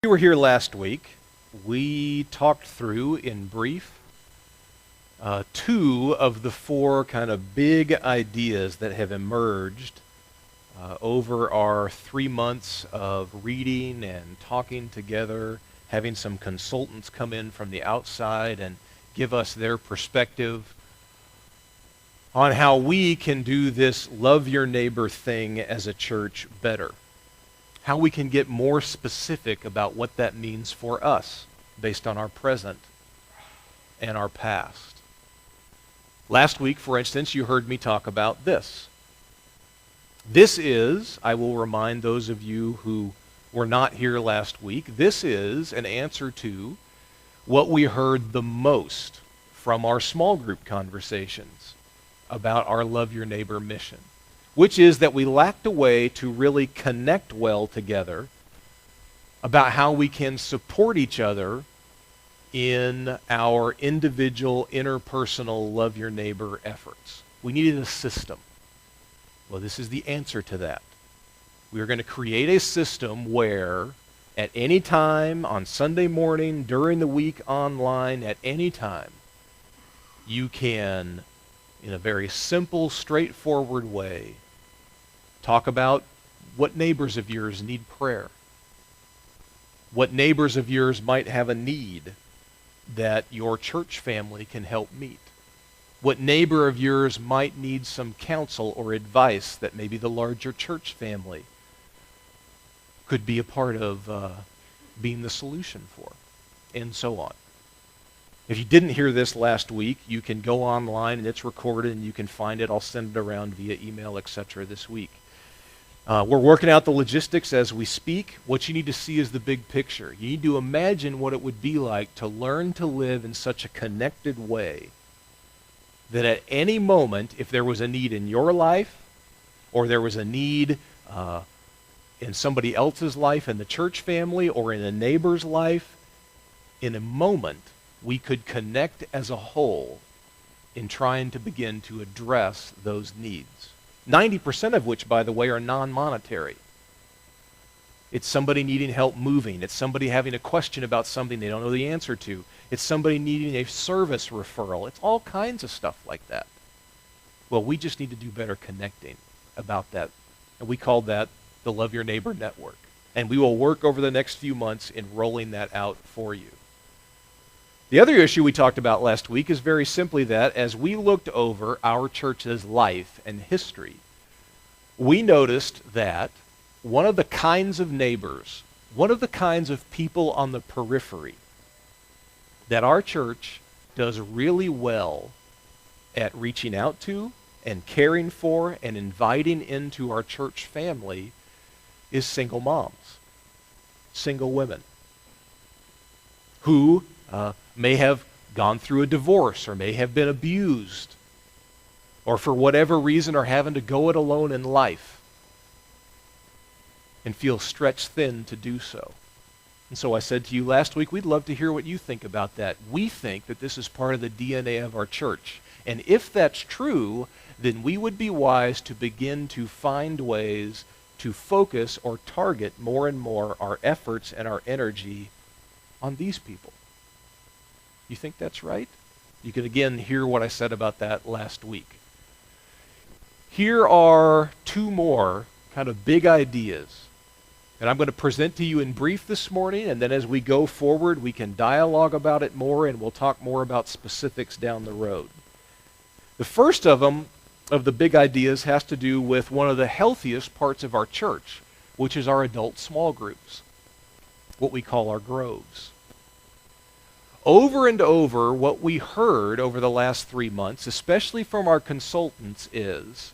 We were here last week. We talked through, in brief, two of the four kind of big ideas that have emerged over our 3 months of reading and talking together, having some consultants come in from the outside and give us their perspective on how we can do this love your neighbor thing as a church better. How we can get more specific about what that means for us based on our present and our past. Last week, for instance, you heard me talk about this. This is, I will remind those of you who were not here last week, this is an answer to what we heard the most from our small group conversations about our Love Your Neighbor mission, which is that we lacked a way to really connect well together about how we can support each other in our individual, interpersonal, love your neighbor efforts. We needed a system. Well, this is the answer to that. We are going to create a system where at any time, on Sunday morning, during the week, online, at any time, you can, in a very simple, straightforward way, talk about what neighbors of yours need prayer. What neighbors of yours might have a need that your church family can help meet. What neighbor of yours might need some counsel or advice that maybe the larger church family could be a part of being the solution for, and so on. If you didn't hear this last week, you can go online and it's recorded and you can find it. I'll send it around via email, etc. this week. We're working out the logistics as we speak. What you need to see is the big picture. You need to imagine what it would be like to learn to live in such a connected way that at any moment, if there was a need in your life, or there was a need in somebody else's life, in the church family, or in a neighbor's life, in a moment, we could connect as a whole in trying to begin to address those needs. 90% of which, by the way, are non-monetary. It's somebody needing help moving. It's somebody having a question about something they don't know the answer to. It's somebody needing a service referral. It's all kinds of stuff like that. Well, we just need to do better connecting about that. And we call that the Love Your Neighbor Network. And we will work over the next few months in rolling that out for you. The other issue we talked about last week is very simply that as we looked over our church's life and history, we noticed that one of the kinds of neighbors, one of the kinds of people on the periphery that our church does really well at reaching out to and caring for and inviting into our church family is single moms, single women who may have gone through a divorce or may have been abused or for whatever reason are having to go it alone in life and feel stretched thin to do so. And so I said to you last week, we'd love to hear what you think about that. We think that this is part of the DNA of our church. And if that's true, then we would be wise to begin to find ways to focus or target more and more our efforts and our energy on these people. You think that's right? You can again hear what I said about that last week. Here are two more kind of big ideas that I'm going to present to you in brief this morning, and then as we go forward, we can dialogue about it more, and we'll talk more about specifics down the road. The first of them, of the big ideas, has to do with one of the healthiest parts of our church, which is our adult small groups, what we call our groves. Over and over, what we heard over the last 3 months, especially from our consultants, is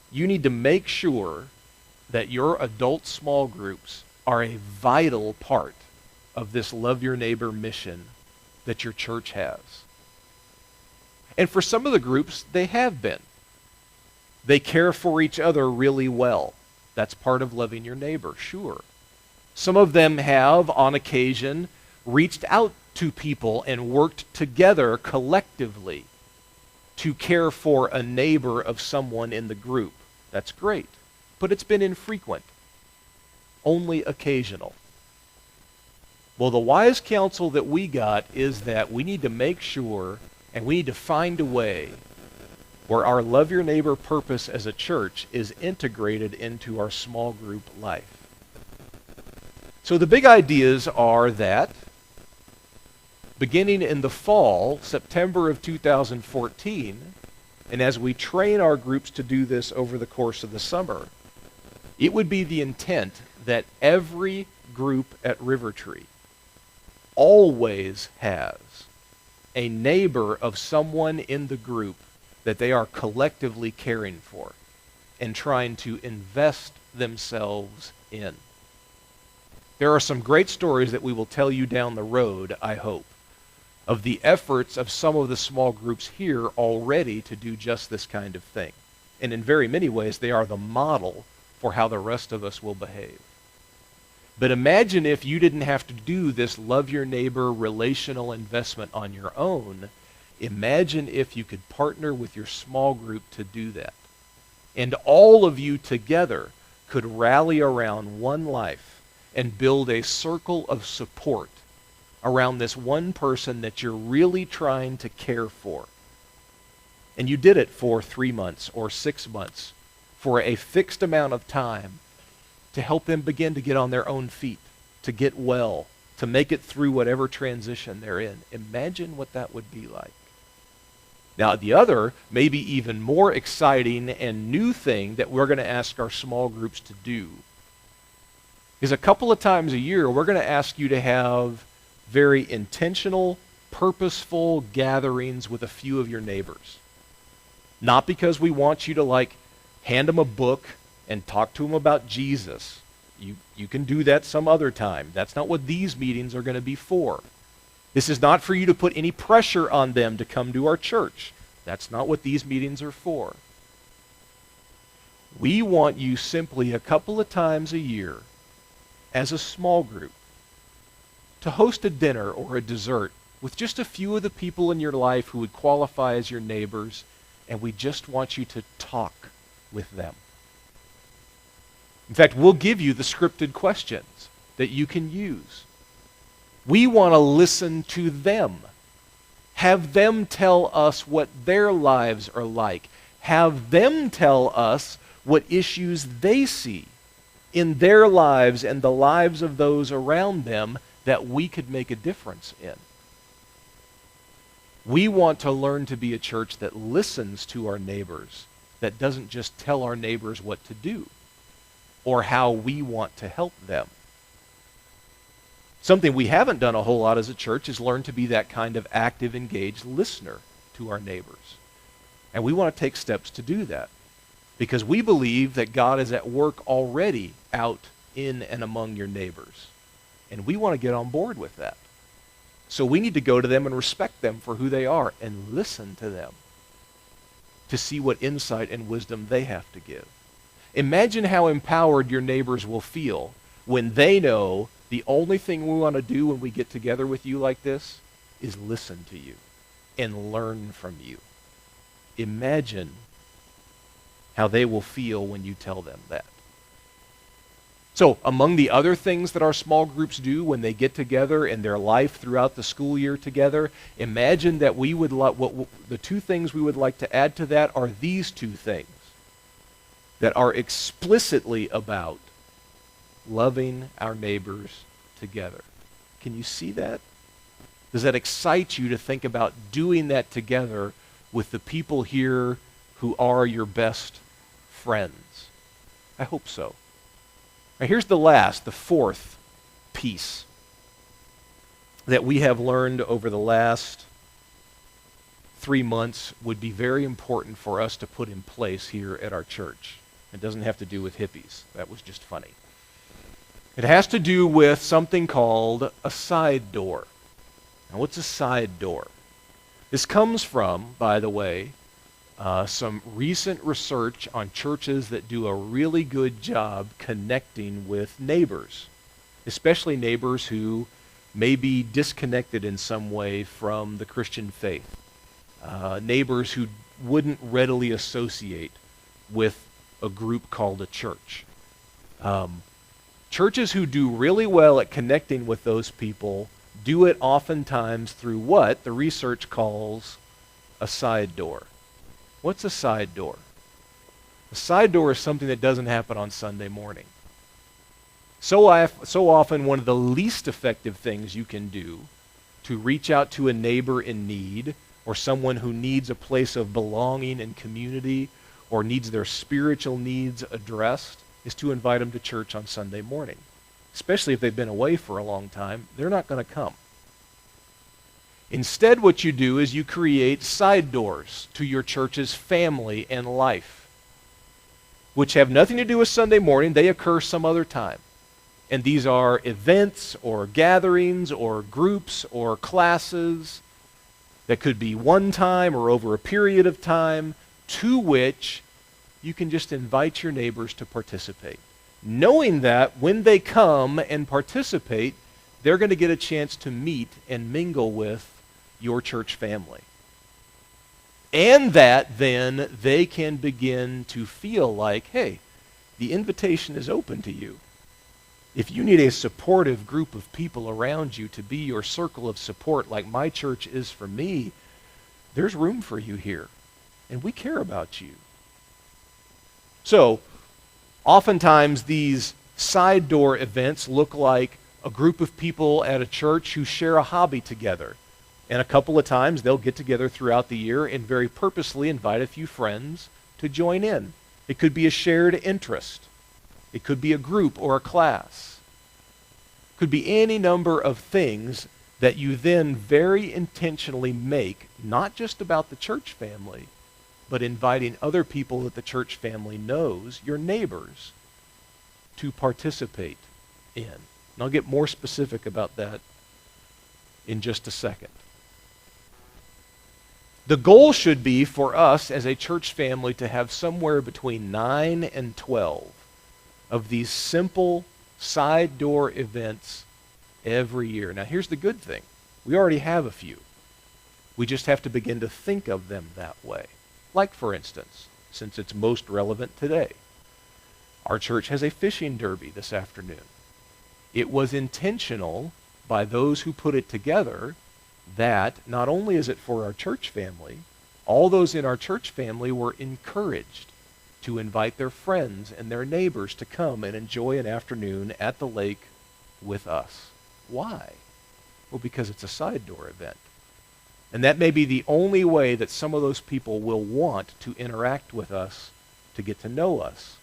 you need to make sure that your adult small groups are a vital part of this Love Your Neighbor mission that your church has. And for some of the groups, they have been. They care for each other really well. That's part of loving your neighbor, sure. Some of them have, on occasion, reached out to people and worked together collectively to care for a neighbor of someone in the group. That's great. But it's been infrequent, only occasional. Well, the wise counsel that we got is that we need to make sure and we need to find a way where our love your neighbor purpose as a church is integrated into our small group life. So the big ideas are that beginning in the fall, September of 2014, and as we train our groups to do this over the course of the summer, it would be the intent that every group at RiverTree always has a neighbor of someone in the group that they are collectively caring for and trying to invest themselves in. There are some great stories that we will tell you down the road, I hope, of the efforts of some of the small groups here already to do just this kind of thing. And in very many ways, they are the model for how the rest of us will behave. But imagine if you didn't have to do this love your neighbor relational investment on your own. Imagine if you could partner with your small group to do that. And all of you together could rally around one life and build a circle of support around this one person that you're really trying to care for. And you did it for 3 months or 6 months for a fixed amount of time to help them begin to get on their own feet, to get well, to make it through whatever transition they're in. Imagine what that would be like. Now, the other, maybe even more exciting and new thing that we're going to ask our small groups to do is a couple of times a year, we're going to ask you to have very intentional, purposeful gatherings with a few of your neighbors. Not because we want you to hand them a book and talk to them about Jesus. You can do that some other time. That's not what these meetings are going to be for. This is not for you to put any pressure on them to come to our church. That's not what these meetings are for. We want you simply a couple of times a year as a small group to host a dinner or a dessert with just a few of the people in your life who would qualify as your neighbors, and we just want you to talk with them. In fact, we'll give you the scripted questions that you can use. We want to listen to them. Have them tell us what their lives are like. Have them tell us what issues they see in their lives and the lives of those around them that we could make a difference in. We want to learn to be a church that listens to our neighbors, that doesn't just tell our neighbors what to do or how we want to help them. Something we haven't done a whole lot as a church is learn to be that kind of active, engaged listener to our neighbors. And we want to take steps to do that because we believe that God is at work already out in and among your neighbors. And we want to get on board with that. So we need to go to them and respect them for who they are and listen to them to see what insight and wisdom they have to give. Imagine how empowered your neighbors will feel when they know the only thing we want to do when we get together with you like this is listen to you and learn from you. Imagine how they will feel when you tell them that. So, among the other things that our small groups do when they get together in their life throughout the school year together, imagine that we would the two things we would like to add to that are these two things that are explicitly about loving our neighbors together. Can you see that? Does that excite you to think about doing that together with the people here who are your best friends? I hope so. Now here's the fourth piece that we have learned over the last 3 months would be very important for us to put in place here at our church. It doesn't have to do with hippies. That was just funny. It has to do with something called a side door. Now, what's a side door? This comes from, by the way, some recent research on churches that do a really good job connecting with neighbors, especially neighbors who may be disconnected in some way from the Christian faith, neighbors who wouldn't readily associate with a group called a church. Churches who do really well at connecting with those people do it oftentimes through what the research calls a side door. What's a side door? A side door is something that doesn't happen on Sunday morning. So often one of the least effective things you can do to reach out to a neighbor in need or someone who needs a place of belonging and community or needs their spiritual needs addressed is to invite them to church on Sunday morning. Especially if they've been away for a long time, they're not going to come. Instead, what you do is you create side doors to your church's family and life, which have nothing to do with Sunday morning. They occur some other time. And these are events or gatherings or groups or classes that could be one time or over a period of time to which you can just invite your neighbors to participate, knowing that when they come and participate, they're going to get a chance to meet and mingle with your church family. And that then they can begin to feel like, hey, the invitation is open to you. If you need a supportive group of people around you to be your circle of support like my church is for me, there's room for you here. And we care about you. So, oftentimes these side door events look like a group of people at a church who share a hobby together. And a couple of times they'll get together throughout the year and very purposely invite a few friends to join in. It could be a shared interest. It could be a group or a class. It could be any number of things that you then very intentionally make, not just about the church family, but inviting other people that the church family knows, your neighbors, to participate in. And I'll get more specific about that in just a second. The goal should be for us as a church family to have somewhere between 9 and 12 of these simple side door events every year. Now here's the good thing. We already have a few. We just have to begin to think of them that way. Like, for instance, since it's most relevant today, our church has a fishing derby this afternoon. It was intentional by those who put it together that not only is it for our church family, all those in our church family were encouraged to invite their friends and their neighbors to come and enjoy an afternoon at the lake with us. Why? Well, because it's a side door event. And that may be the only way that some of those people will want to interact with us, to get to know us,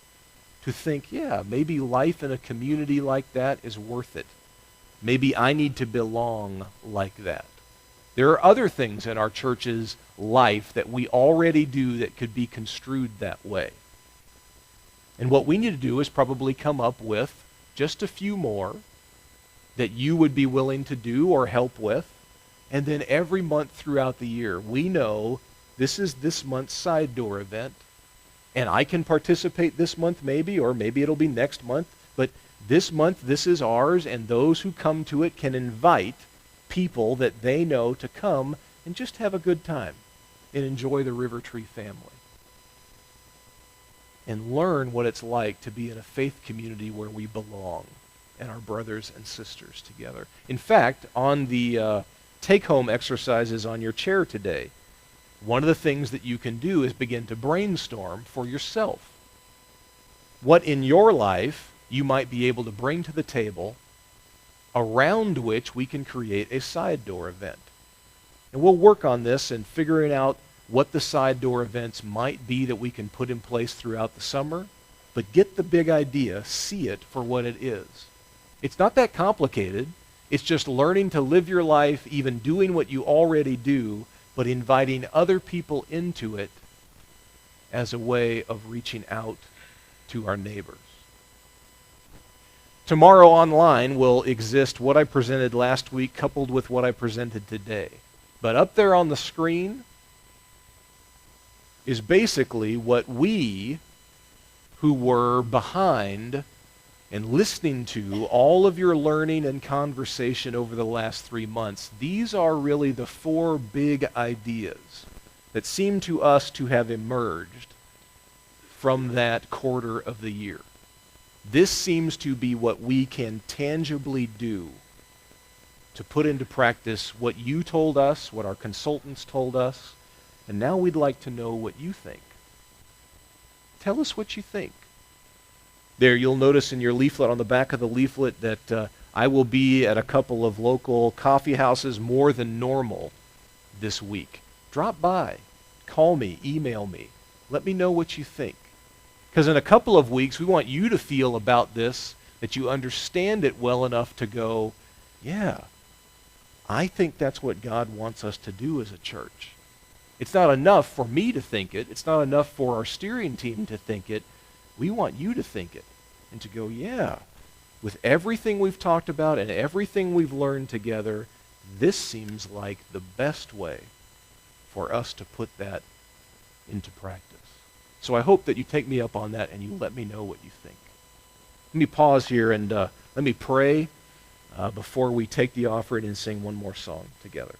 to think, yeah, maybe life in a community like that is worth it. Maybe I need to belong like that. There are other things in our church's life that we already do that could be construed that way. And what we need to do is probably come up with just a few more that you would be willing to do or help with. And then every month throughout the year, we know this is this month's side door event. And I can participate this month maybe, or maybe it'll be next month. But this month, this is ours, and those who come to it can invite people that they know to come and just have a good time and enjoy the RiverTree family. And learn what it's like to be in a faith community where we belong and our brothers and sisters together. In fact, on the take-home exercises on your chair today, one of the things that you can do is begin to brainstorm for yourself. What in your life you might be able to bring to the table around which we can create a side door event. And we'll work on this and figuring out what the side door events might be that we can put in place throughout the summer, but get the big idea, see it for what it is. It's not that complicated. It's just learning to live your life, even doing what you already do, but inviting other people into it as a way of reaching out to our neighbors. Tomorrow online will exist what I presented last week coupled with what I presented today. But up there on the screen is basically what we, who were behind and listening to all of your learning and conversation over the last 3 months, these are really the 4 big ideas that seem to us to have emerged from that quarter of the year. This seems to be what we can tangibly do to put into practice what you told us, what our consultants told us, and now we'd like to know what you think. Tell us what you think. There, you'll notice in your leaflet, on the back of the leaflet, that I will be at a couple of local coffee houses more than normal this week. Drop by. Call me. Email me. Let me know what you think. Because in a couple of weeks, we want you to feel about this, that you understand it well enough to go, yeah, I think that's what God wants us to do as a church. It's not enough for me to think it. It's not enough for our steering team to think it. We want you to think it and to go, yeah, with everything we've talked about and everything we've learned together, this seems like the best way for us to put that into practice. So I hope that you take me up on that and you let me know what you think. Let me pause here and let me pray before we take the offering and sing one more song together.